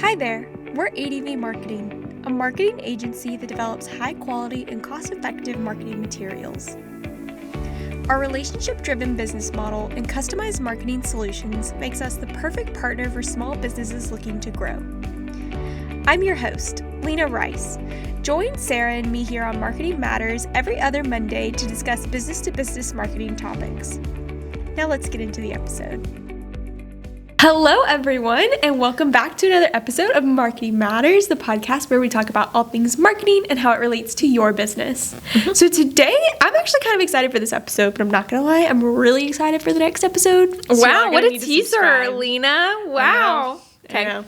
Hi there, we're ADV Marketing, a marketing agency that develops high-quality and cost-effective marketing materials. Our relationship-driven business model and customized marketing solutions makes us the perfect partner for small businesses looking to grow. I'm your host, Lina Rice. Join Sarah and me here on Marketing Matters every other Monday to discuss business-to-business marketing topics. Now let's get into the episode. Hello, everyone, and welcome back to another episode of Marketing Matters, the podcast where we talk about all things marketing and how it relates to your business. So today, I'm actually kind of excited for this episode, but I'm not going to lie, I'm really excited for the next episode. So wow, what a teaser, Lina. Wow. Okay. I know.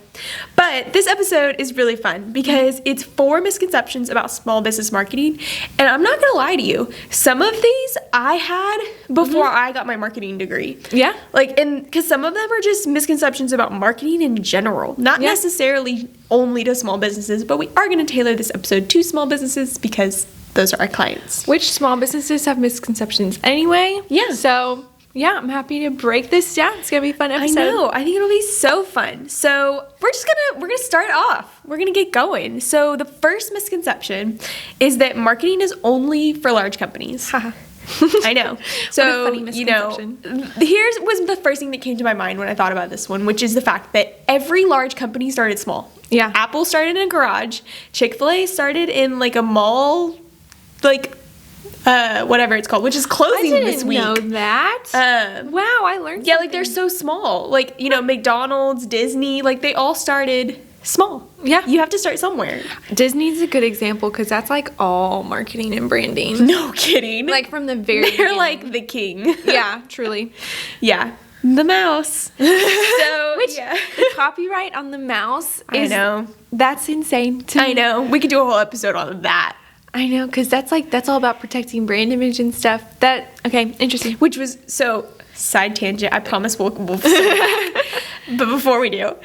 But this episode is really fun because it's 4 misconceptions about small business marketing. And I'm not going to lie to you. Some of these I had before I got my marketing degree. Yeah. Because some of them are just misconceptions about marketing in general, not necessarily only to small businesses, but we are going to tailor this episode to small businesses because those are our clients. Which small businesses have misconceptions anyway? Yeah. So yeah, I'm happy to break this down. It's going to be a fun episode. I know. I think it'll be so fun. So we're going to start off. We're going to get going. So the first misconception is that marketing is only for large companies. I know. So, what a funny misconception. Here's was the first thing that came to my mind when I thought about this one, which is the fact that every large company started small. Yeah. Apple started in a garage. Chick-fil-A started in like a mall, whatever it's called, which is closing this week. I didn't know that. Wow, I learned Yeah, something. they're so small. McDonald's, Disney, they all started small. Yeah. You have to start somewhere. Disney's a good example because that's all marketing and branding. No kidding. From the very They're beginning. the king. Yeah, truly. Yeah. The mouse. The copyright on the mouse is... I know. That's insane to me. I know. We could do a whole episode on that. I know, because that's all about protecting brand image and stuff. Okay, interesting. Which was, side tangent, I promise we'll but before we do.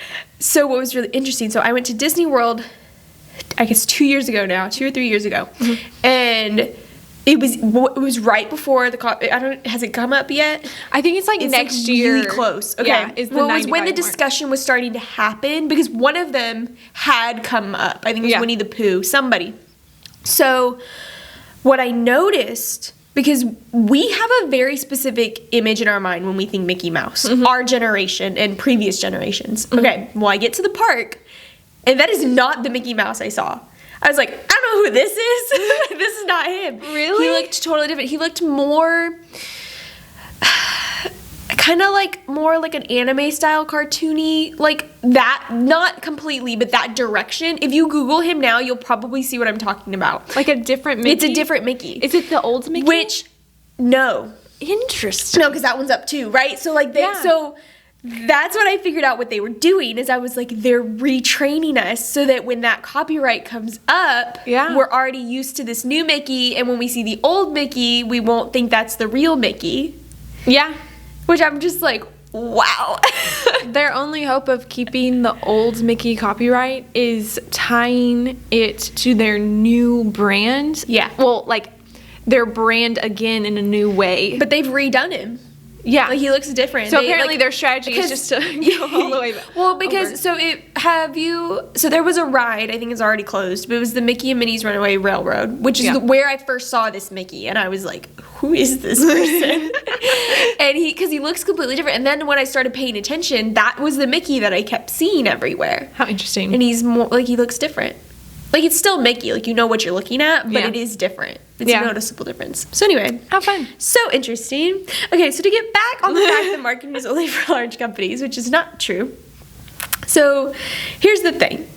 So what was really interesting, so I went to Disney World, I guess 2 years ago now, 2 or 3 years ago, and it was right before has it come up yet? I think it's next year. Really close. Okay. Yeah, it was when the discussion was starting to happen, because one of them had come up. I think it was Winnie the Pooh, somebody. So what I noticed, because we have a very specific image in our mind when we think Mickey Mouse, our generation and previous generations. Okay, well, I get to the park, and that is not the Mickey Mouse I saw. I was like, I don't know who this is. This is not him. Really? He looked totally different. He looked more... kind of more like an anime style cartoony, that, not completely, but that direction. If you Google him now, you'll probably see what I'm talking about. A different Mickey? It's a different Mickey. Is it the old Mickey? No. Interesting. No, because that one's up too, right? So so that's what I figured out what they were doing is I was they're retraining us so that when that copyright comes up, we're already used to this new Mickey, and when we see the old Mickey, we won't think that's the real Mickey. Yeah. Which I'm just wow. Their only hope of keeping the old Mickey copyright is tying it to their new brand. Yeah. Well, their brand again in a new way. But they've redone him. Yeah. He looks different. So apparently their strategy is just to go all the way back. Well, because, so there was a ride, I think it's already closed, but it was the Mickey and Minnie's Runaway Railroad, which is where I first saw this Mickey, and I was like, who is this person? And because he looks completely different. And then when I started paying attention, that was the Mickey that I kept seeing everywhere. How interesting. And he's more, he looks different. It's still Mickey, you know what you're looking at, but it is different. It's a noticeable difference. So anyway. How fun. So interesting. Okay, so to get back on the fact that marketing is only for large companies, which is not true. So here's the thing.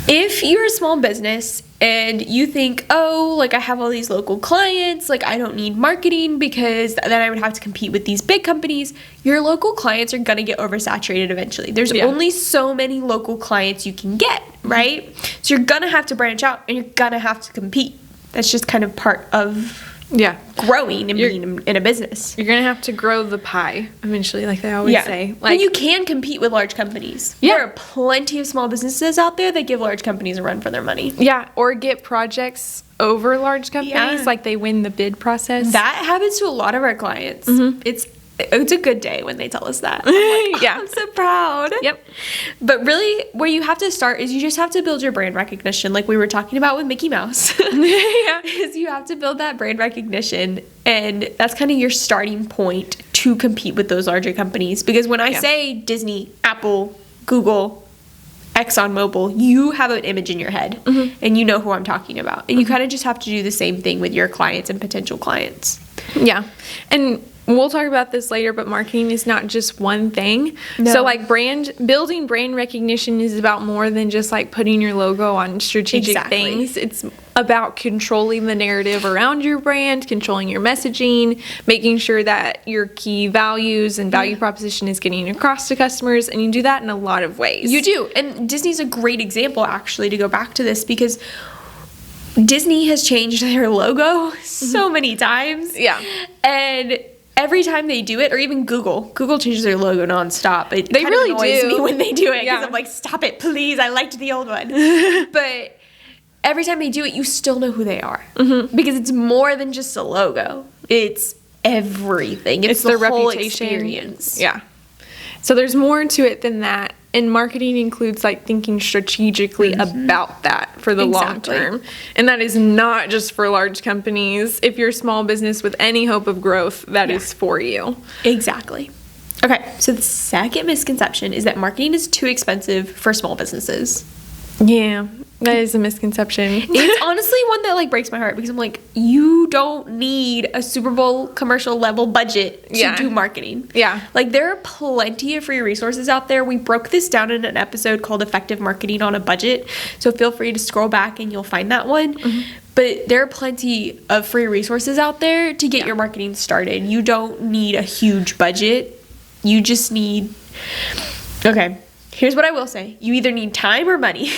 If you're a small business and you think, I have all these local clients, I don't need marketing because then I would have to compete with these big companies, your local clients are going to get oversaturated eventually. There's only so many local clients you can get, right? So you're going to have to branch out and you're going to have to compete. That's just kind of part of growing and being in a business. You're going to have to grow the pie eventually, like they always say. And you can compete with large companies. Yeah. There are plenty of small businesses out there that give large companies a run for their money. Yeah, or get projects over large companies, they win the bid process. That happens to a lot of our clients. It's it's a good day when they tell us that. I'm like, Yeah. I'm so proud. Yep. But really, where you have to start is you just have to build your brand recognition, like we were talking about with Mickey Mouse. Yeah. Is you have to build that brand recognition, and that's kind of your starting point to compete with those larger companies. Because when I say Disney, Apple, Google, ExxonMobil, you have an image in your head, and you know who I'm talking about. And you kind of just have to do the same thing with your clients and potential clients. Yeah. And we'll talk about this later, but marketing is not just one thing. No. So like building brand recognition is about more than just like putting your logo on strategic things. It's about controlling the narrative around your brand, controlling your messaging, making sure that your key values and value proposition is getting across to customers. And you do that in a lot of ways. You do. And Disney's a great example, actually, to go back to this, because Disney has changed their logo so many times. Yeah. And every time they do it, or even Google changes their logo nonstop. They really annoys do. me when they do it, because Yeah. I'm like, stop it, please. I liked the old one. But every time they do it, you still know who they are, because it's more than just a logo. It's everything. It's the whole reputation. experience. Yeah. So there's more to it than that. And marketing includes like thinking strategically about that for the long Exactly. term. And that is not just for large companies. If you're a small business with any hope of growth, that is for you. Exactly. Okay, so the second misconception is that marketing is too expensive for small businesses. Yeah, that is a misconception. It's honestly one that like breaks my heart, because I'm like, you don't need a Super Bowl commercial level budget to do marketing. Yeah. Like, there are plenty of free resources out there. We broke this down in an episode called Effective Marketing on a Budget. So feel free to scroll back and you'll find that one. But there are plenty of free resources out there to get your marketing started. You don't need a huge budget. You just need, okay, here's what I will say. You either need time or money.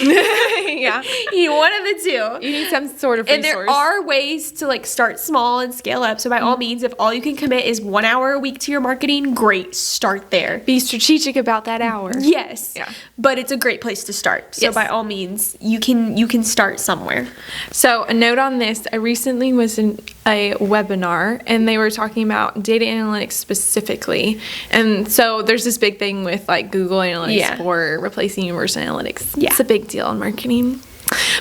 Yeah. You need one of the two. You need some sort of resource. And there are ways to like start small and scale up. So by all means, if all you can commit is 1 hour a week to your marketing, great, start there. Be strategic about that hour. Yes. Yeah. But it's a great place to start. So Yes. by all means, you can start somewhere. So a note on this, I recently was in a webinar and they were talking about data analytics specifically. And so there's this big thing with like Google Analytics for replacing Universal Analytics. Yeah. It's a big deal in marketing.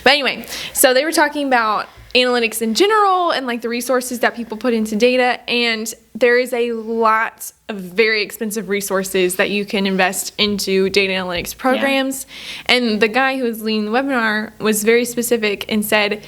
But anyway, so they were talking about analytics in general and like the resources that people put into data, and there is a lot of very expensive resources that you can invest into data analytics programs. And the guy who was leading the webinar was very specific and said,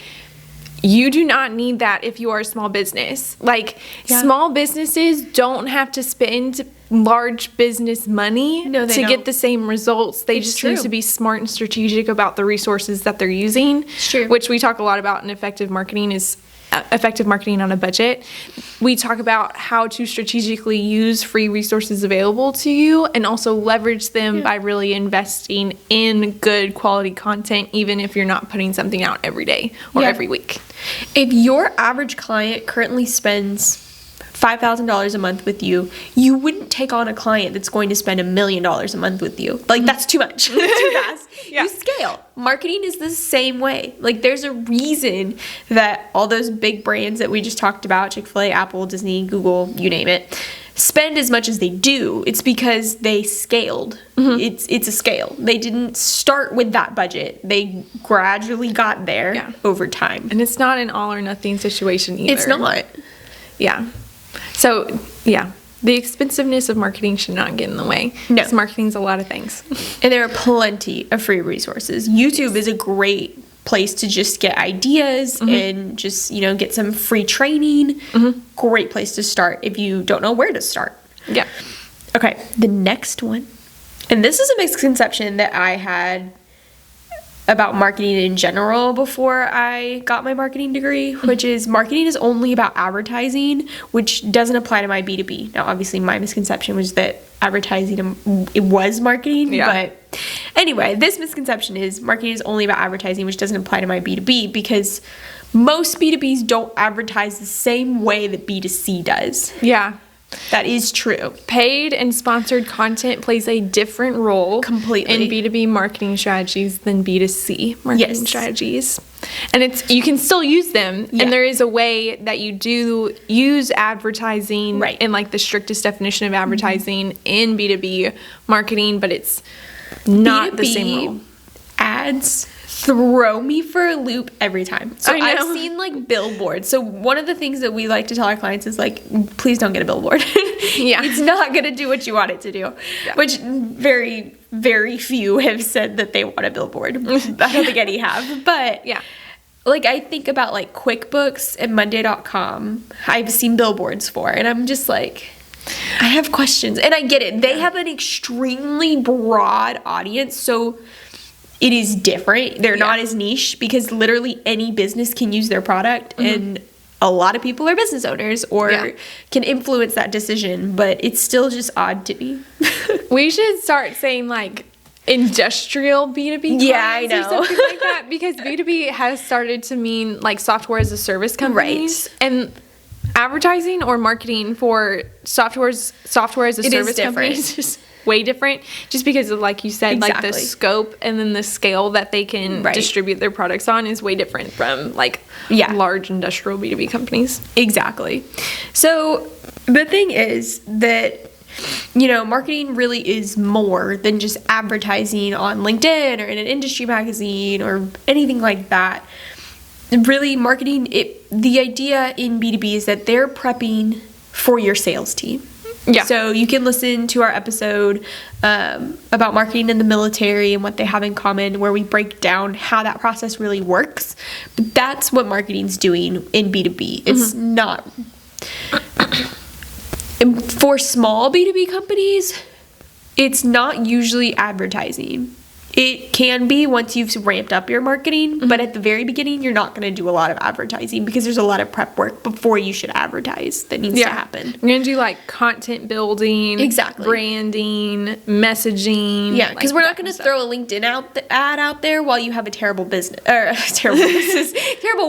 you do not need that if you are a small business. Like, small businesses don't have to spend large business money No, they to don't. get the same results. They It's just true. need to be smart and strategic about the resources that they're using. True. Which we talk a lot about in effective marketing is effective marketing on a budget. We talk about how to strategically use free resources available to you and also leverage them by really investing in good quality content, even if you're not putting something out every day or every week. If your average client currently spends $5,000 a month with you, you wouldn't take on a client that's going to spend $1 million a month with you. Like, that's too much. Too fast. You scale. Marketing is the same way. Like, there's a reason that all those big brands that we just talked about, Chick-fil-A, Apple, Disney, Google, you name it, spend as much as they do. It's because they scaled. It's a scale. They didn't start with that budget. They gradually got there over time. And it's not an all or nothing situation either. It's not. Yeah. So, the expensiveness of marketing should not get in the way. No. Because marketing's a lot of things. And there are plenty of free resources. YouTube is a great place to just get ideas and just, get some free training. Great place to start if you don't know where to start. Yeah. Okay, the next one. And this is a misconception that I had about marketing in general before I got my marketing degree, which is marketing is only about advertising, which doesn't apply to my B2B. Now, obviously, my misconception was that advertising, it was marketing, but anyway, this misconception is marketing is only about advertising, which doesn't apply to my B2B, because most B2Bs don't advertise the same way that B2C does. Yeah. That is true. Paid and sponsored content plays a different role Completely. in B2B marketing strategies than B2C marketing strategies. And you can still use them. Yeah. And there is a way that you do use advertising in like the strictest definition of advertising in B2B marketing, but it's not B2B the same role. Ads throw me for a loop every time. So I know. I've seen like billboards. So one of the things that we like to tell our clients is like, please don't get a billboard. Yeah. It's not going to do what you want it to do. Yeah. Which very, very few have said that they want a billboard. I don't think any have. But Yeah. like I think about like QuickBooks and Monday.com, I've seen billboards for, and I'm just like, I have questions. And I get it. They have an extremely broad audience, so it is different. They're not as niche because literally any business can use their product, and a lot of people are business owners or can influence that decision, but it's still just odd to me. We should start saying like industrial B2B Yeah, I clients know. or something like that, because B2B has started to mean like software as a service companies. Right. And advertising or marketing for software as a service companies is way different, just because of, like you said, like the scope and then the scale that they can distribute their products on is way different from like large industrial B2B companies. Exactly. So the thing is that, you know, marketing really is more than just advertising on LinkedIn or in an industry magazine or anything like that. Really, marketing, the idea in B2B is that they're prepping for your sales team. Yeah. So you can listen to our episode about marketing in the military and what they have in common, where we break down how that process really works. But that's what marketing's doing in B2B. It's not... For small B2B companies, it's not usually advertising. It can be once you've ramped up your marketing, but at the very beginning, you're not going to do a lot of advertising because there's a lot of prep work before you should advertise that needs to happen. You're going to do like content building, branding, messaging. Yeah, because we're not going to throw a LinkedIn ad out there while you have a terrible business, or terrible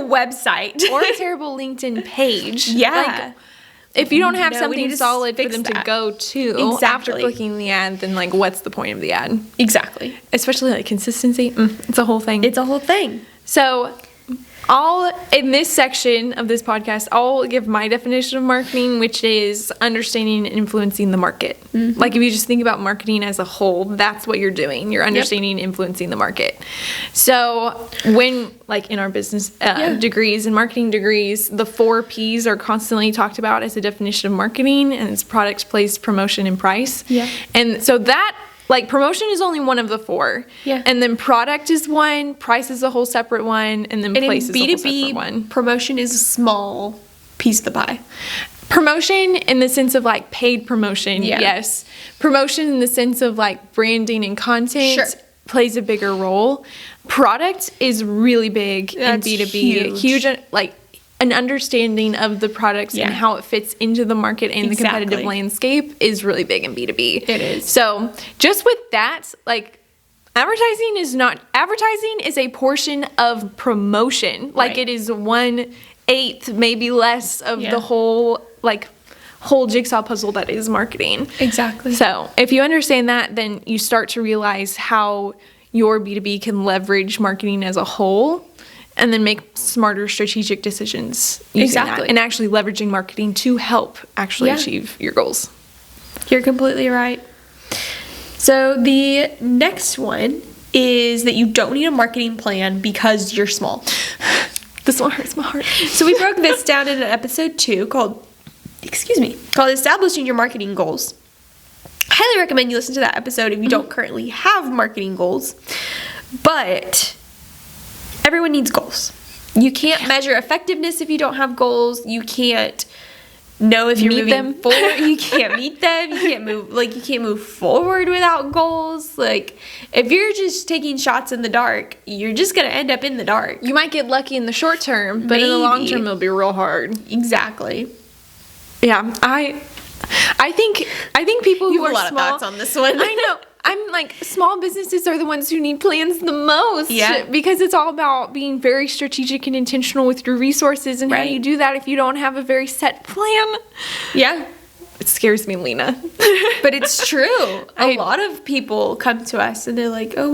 website. Or a terrible LinkedIn page. Yeah. Like, if you don't have something solid for them to go to after Exactly. clicking the ad, then like what's the point of the ad? Exactly. Especially like consistency. It's a whole thing. It's a whole thing. So in this section of this podcast, I'll give my definition of marketing, which is understanding and influencing the market. Like if you just think about marketing as a whole, that's what you're doing. You're understanding and influencing the market. So when, like in our business degrees and marketing degrees, the 4 Ps are constantly talked about as a definition of marketing, and it's product, place, promotion, and price. Yeah. And so that, like, promotion is only one of the 4. Yeah. And then product is one, price is a whole separate one, and then place is a whole separate one. Promotion is a small piece of the pie. Promotion in the sense of, like, paid promotion, yes. Promotion in the sense of, like, branding and content plays a bigger role. Product is really big in B2B. Huge, like, an understanding of the products and how it fits into the market and the competitive landscape is really big in B2B. It is. So just with that, like, advertising is a portion of promotion. Like it is 1/8, maybe less of the whole jigsaw puzzle that is marketing. Exactly. So if you understand that, then you start to realize how your B2B can leverage marketing as a whole, and then make smarter strategic decisions using that, and actually leveraging marketing to help actually achieve your goals. You're completely right. So the next one is that you don't need a marketing plan because you're small. This one hurts my heart. So we broke this down in episode 2 called Establishing Your Marketing Goals. Highly recommend you listen to that episode if you don't currently have marketing goals. But everyone needs goals. You can't measure effectiveness if you don't have goals. You can't know if you're moving forward. You can't meet them. You can't move. Like, you can't move forward without goals. Like, if you're just taking shots in the dark, you're just gonna end up in the dark. You might get lucky in the short term, but in the long term, it'll be real hard. Exactly. Yeah, I think people who are small. You have a lot of thoughts on this one. I know. I'm like, small businesses are the ones who need plans the most. Yeah. Because it's all about being very strategic and intentional with your resources. And how do you do that if you don't have a very set plan? Yeah. It scares me, Lena. But it's true. A lot of people come to us and they're like, oh,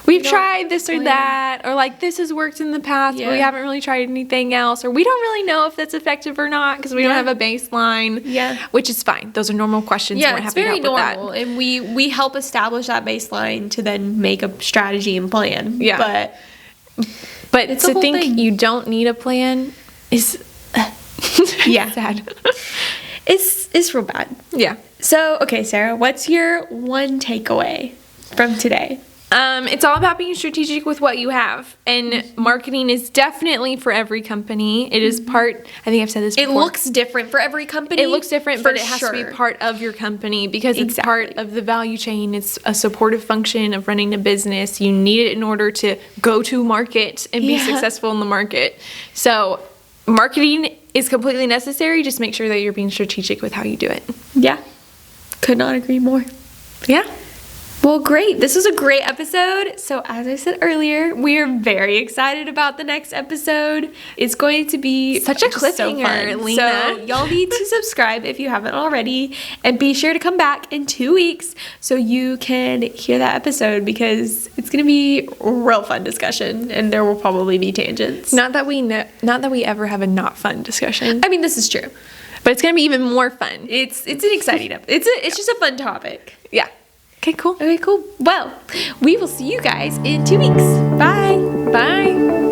We've tried this or that, or like this has worked in the past, but we haven't really tried anything else, or we don't really know if that's effective or not because we don't have a baseline. Yeah, which is fine. Those are normal questions. Yeah, it's very normal, and we help establish that baseline to then make a strategy and plan. Yeah, but it's to think you don't need a plan is sad. It's real bad. Yeah. So okay, Sarah, what's your one takeaway from today? It's all about being strategic with what you have, and marketing is definitely for every company. It is part, I think I've said this before. It looks different for every company. It looks different, but it has to be part of your company because it's part of the value chain. It's a supportive function of running a business. You need it in order to go to market and be successful in the market. So marketing is completely necessary. Just make sure that you're being strategic with how you do it. Yeah. Could not agree more. Yeah. Well, great. This was a great episode. So as I said earlier, we are very excited about the next episode. It's going to be such a cliffhanger, so Lena. So y'all need to subscribe if you haven't already, and be sure to come back in 2 weeks so you can hear that episode, because it's going to be a real fun discussion, and there will probably be tangents. Not that we ever have a not fun discussion. I mean, this is true, but it's going to be even more fun. It's an exciting episode. It's just a fun topic. Yeah. Okay, cool. Okay, cool. Well, we will see you guys in 2 weeks. Bye. Bye.